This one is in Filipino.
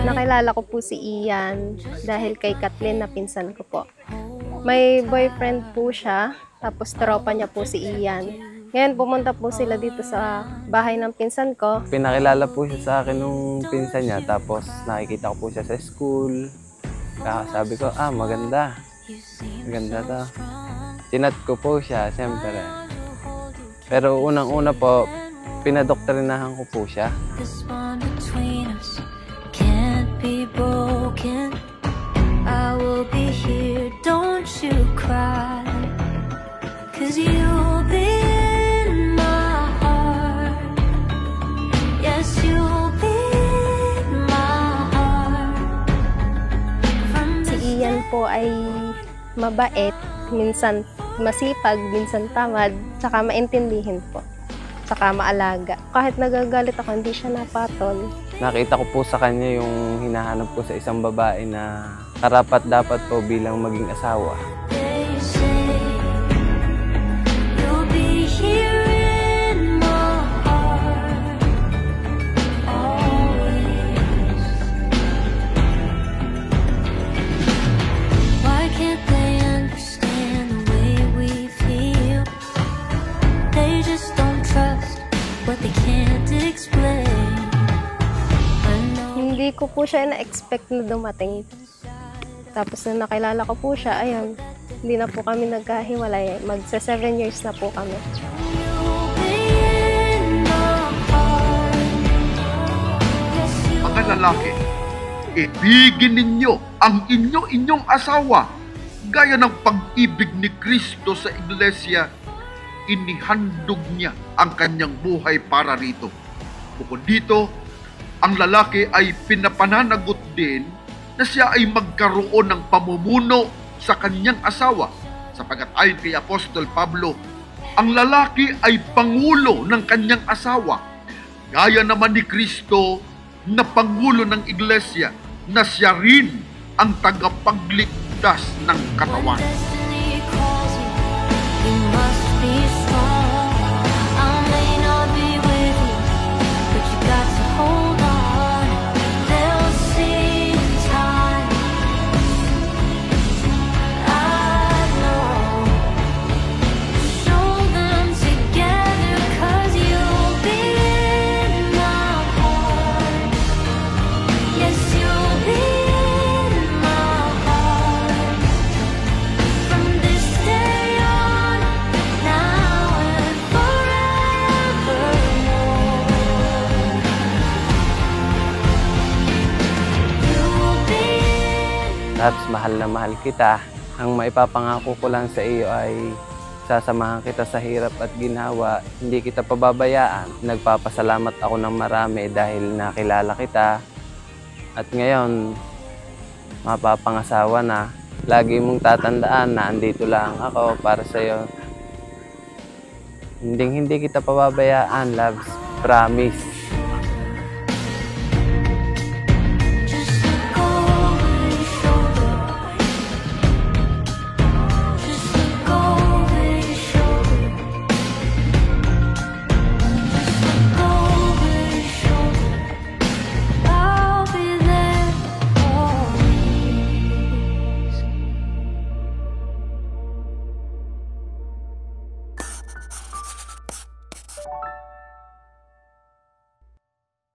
Nakilala ko po si Ian dahil kay Kathleen na pinsan ko po. May boyfriend po siya, tapos tropa niya po si Ian. Ngayon pumunta po sila dito sa bahay ng pinsan ko. Pinakilala po siya sa akin nung pinsan niya, tapos nakikita ko po siya sa school. Kaya sabi ko, maganda. Maganda to. Tinat ko po siya, siyempre. Pero unang-una po, pinadoktrinahan ko po siya. I will be here, don't you cry, 'cause you'll be in my heart. Yes, you'll be in my heart. Si Ian po ay mabait, minsan masipag, minsan tamad, tsaka maintindihin po, tsaka maalaga. Kahit nagagalit ako, hindi siya napatol. Nakita ko po sa kanya yung hinahanap ko sa isang babae na karapat-dapat po bilang maging asawa. Hindi ko po siya na-expect na dumating. Tapos na nakilala ko po siya, ayun, hindi na po kami nagkahiwalay. Magsa 7 years na po kami. Mga lalaki, ibigin ninyo ang inyong asawa gaya ng pag-ibig ni Kristo sa iglesia. Inihandog niya ang kanyang buhay para rito. Bukod dito, ang lalaki ay pinapananagot din na siya ay magkaroon ng pamumuno sa kanyang asawa, sapagkat ayon kay Apostol Pablo, ang lalaki ay pangulo ng kanyang asawa, gaya naman ni Kristo na pangulo ng iglesia, na siya rin ang tagapagligtas ng katawan. Labs, mahal na mahal kita. Ang maipapangako ko lang sa iyo ay sasamahan kita sa hirap at ginhawa. Hindi kita pababayaan. Nagpapasalamat ako ng marami dahil nakilala kita. At ngayon, mapapangasawa na. Lagi mong tatandaan na andito lang ako para sa iyo. Hindi kita pababayaan, Labs. Promise.